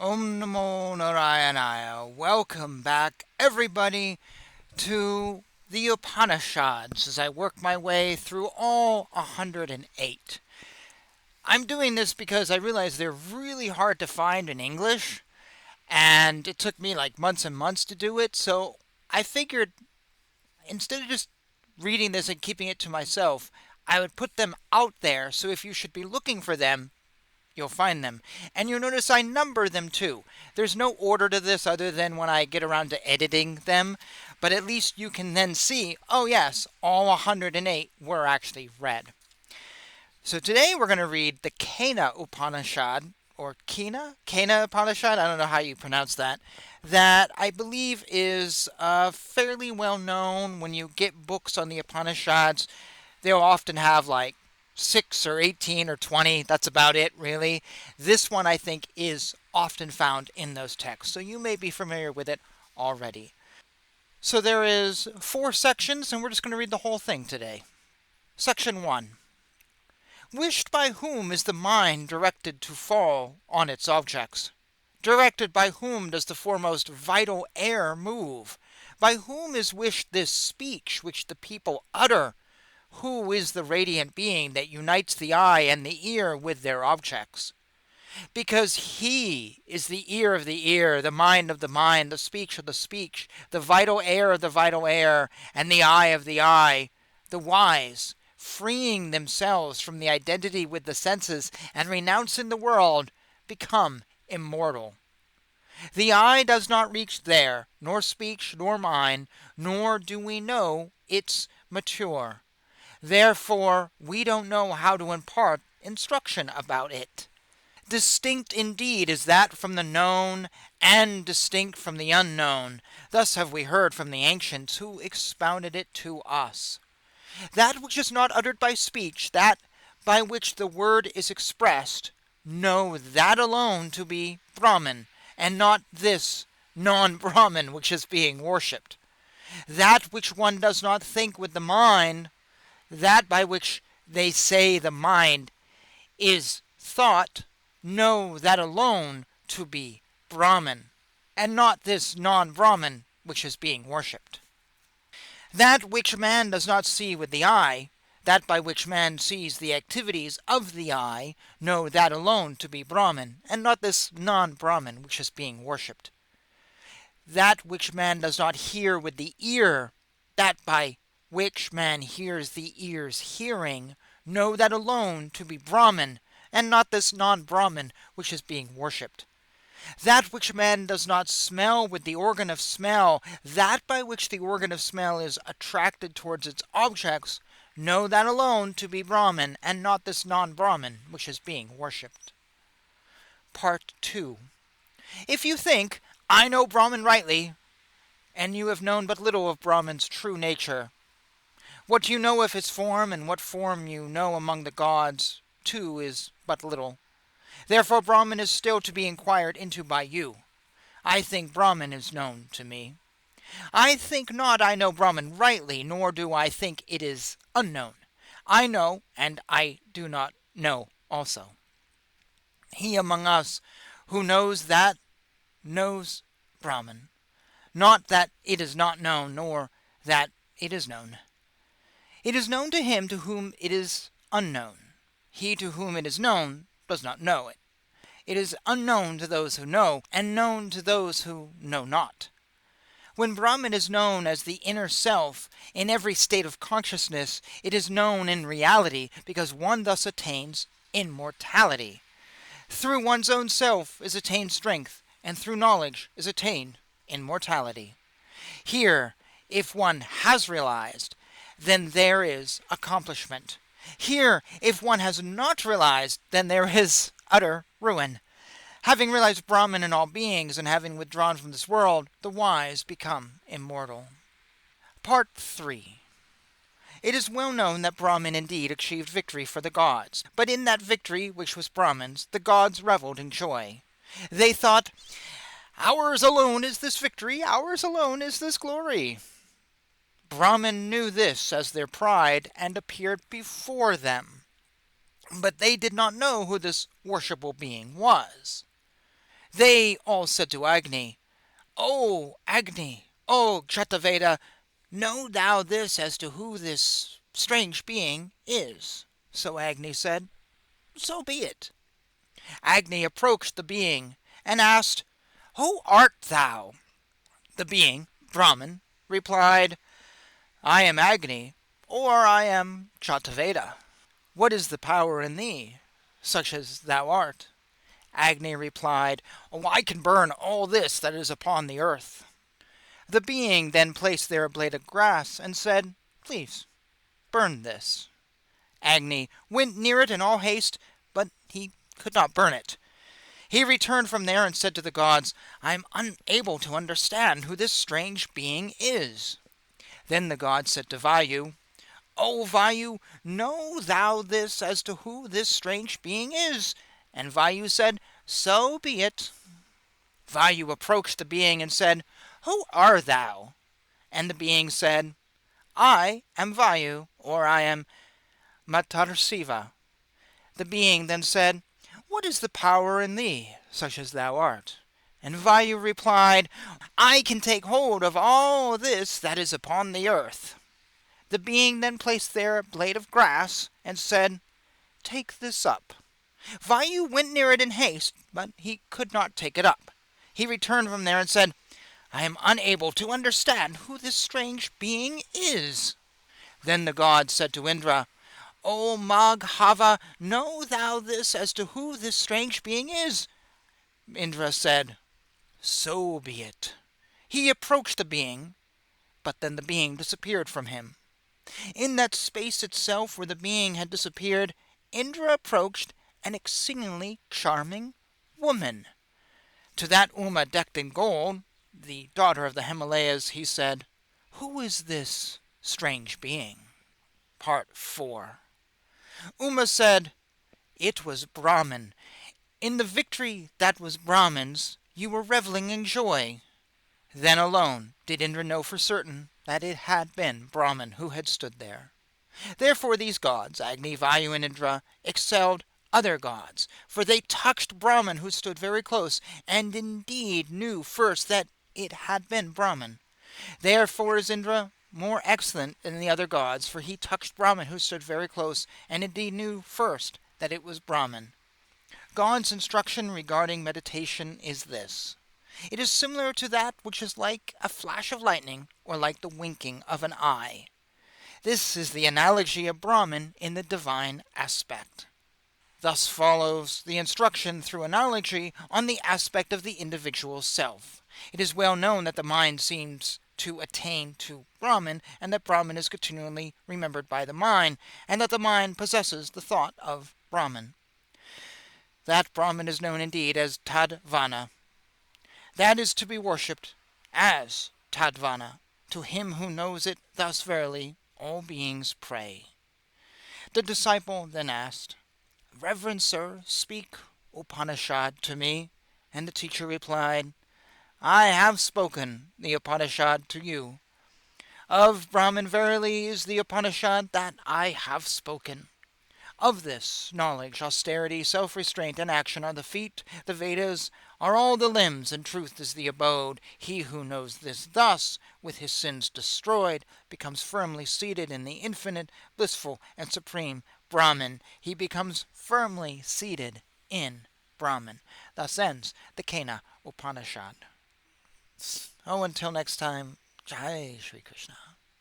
Om Namo Narayana. Welcome back, everybody, to the Upanishads as I work my way through all 108. I'm doing this because I realize they're really hard to find in English, and it took me like months and months to do it, so I figured instead of just reading this and keeping it to myself, I would put them out there so if you should be looking for them, you'll find them. And you'll notice I number them too. There's no order to this other than when I get around to editing them, but at least you can then see, oh yes, all 108 were actually read. So today we're going to read the Kena Upanishad, or Kena Upanishad, I don't know how you pronounce that, that I believe is fairly well known. When you get books on the Upanishads, they'll often have like 6 or 18 or 20. That's about it, really. This one, I think, is often found in those texts, so you may be familiar with it already. So there is 4 sections, and we're just going to read the whole thing today. Section 1. Wished by whom is the mind directed to fall on its objects? Directed by whom does the foremost vital air move? By whom is wished this speech which the people utter? Who is the radiant being that unites the eye and the ear with their objects? Because he is the ear of the ear, the mind of the mind, the speech of the speech, the vital air of the vital air, and the eye of the eye. The wise, freeing themselves from the identity with the senses and renouncing the world, become immortal. The eye does not reach there, nor speech, nor mind, nor do we know it's mature. Therefore, we don't know how to impart instruction about it. Distinct indeed is that from the known, and distinct from the unknown. Thus have we heard from the ancients, who expounded it to us. That which is not uttered by speech, that by which the word is expressed, know that alone to be Brahman, and not this non-Brahman which is being worshipped. That which one does not think with the mind, that by which they say the mind is thought, know that alone to be Brahman, and not this non-Brahman which is being worshipped. That which man does not see with the eye, that by which man sees the activities of the eye, know that alone to be Brahman, and not this non-Brahman which is being worshipped. That which man does not hear with the ear, that by which man hears the ear's hearing, know that alone to be Brahman, and not this non-Brahman which is being worshipped. That which man does not smell with the organ of smell, that by which the organ of smell is attracted towards its objects, know that alone to be Brahman, and not this non-Brahman which is being worshipped. Part 2. If you think, I know Brahman rightly, and you have known but little of Brahman's true nature, what you know of his form, and what form you know among the gods, too, is but little. Therefore Brahman is still to be inquired into by you. I think Brahman is known to me. I think not I know Brahman rightly, nor do I think it is unknown. I know, and I do not know also. He among us who knows that knows Brahman, not that it is not known, nor that it is known. It is known to him to whom it is unknown. He to whom it is known does not know it. It is unknown to those who know, and known to those who know not. When Brahman is known as the inner self in every state of consciousness, it is known in reality, because one thus attains immortality. Through one's own self is attained strength, and through knowledge is attained immortality. Here, if one has realized, then there is accomplishment. Here, if one has not realized, then there is utter ruin. Having realized Brahman in all beings, and having withdrawn from this world, the wise become immortal. Part 3. It is well known that Brahman indeed achieved victory for the gods, but in that victory, which was Brahman's, the gods reveled in joy. They thought, ours alone is this victory, ours alone is this glory. Brahman knew this as their pride, and appeared before them. But they did not know who this worshipable being was. They all said to Agni, O Agni, O Kshataveda, know thou this as to who this strange being is. So Agni said, So be it. Agni approached the being and asked, Who art thou? The being, Brahman, replied, I am Agni, or I am Kshataveda. What is the power in thee, such as thou art? Agni replied, I can burn all this that is upon the earth. The being then placed there a blade of grass and said, Please, burn this. Agni went near it in all haste, but he could not burn it. He returned from there and said to the gods, I am unable to understand who this strange being is. Then the gods said to Vayu, O Vayu, know thou this as to who this strange being is? And Vayu said, So be it. Vayu approached the being and said, Who art thou? And the being said, I am Vayu, or I am Matarsiva. The being then said, What is the power in thee, such as thou art? And Vayu replied, I can take hold of all this that is upon the earth. The being then placed there a blade of grass and said, Take this up. Vayu went near it in haste, but he could not take it up. He returned from there and said, I am unable to understand who this strange being is. Then the god said to Indra, O Maghava, know thou this as to who this strange being is? Indra said, So be it. He approached the being, but then the being disappeared from him. In that space itself where the being had disappeared, Indra approached an exceedingly charming woman. To that Uma decked in gold, the daughter of the Himalayas, he said, Who is this strange being? Part 4. Uma said, It was Brahman. In the victory that was Brahman's, you were reveling in joy. Then alone did Indra know for certain that it had been Brahman who had stood there. Therefore these gods, Agni, Vayu, and Indra, excelled other gods, for they touched Brahman who stood very close, and indeed knew first that it had been Brahman. Therefore is Indra more excellent than the other gods, for he touched Brahman who stood very close, and indeed knew first that it was Brahman. God's instruction regarding meditation is this. It is similar to that which is like a flash of lightning, or like the winking of an eye. This is the analogy of Brahman in the divine aspect. Thus follows the instruction through analogy on the aspect of the individual self. It is well known that the mind seems to attain to Brahman, and that Brahman is continually remembered by the mind, and that the mind possesses the thought of Brahman. That Brahman is known indeed as Tadvana. That is to be worshipped as Tadvana. To him who knows it, thus verily all beings pray. The disciple then asked, Reverend sir, speak Upanishad to me. And the teacher replied, I have spoken the Upanishad to you. Of Brahman verily is the Upanishad that I have spoken. Of this knowledge, austerity, self-restraint, and action are the feet, the Vedas are all the limbs, and truth is the abode. He who knows this thus, with his sins destroyed, becomes firmly seated in the infinite, blissful, and supreme Brahman. He becomes firmly seated in Brahman. Thus ends the Kena Upanishad. Oh, until next time, Jai Shri Krishna.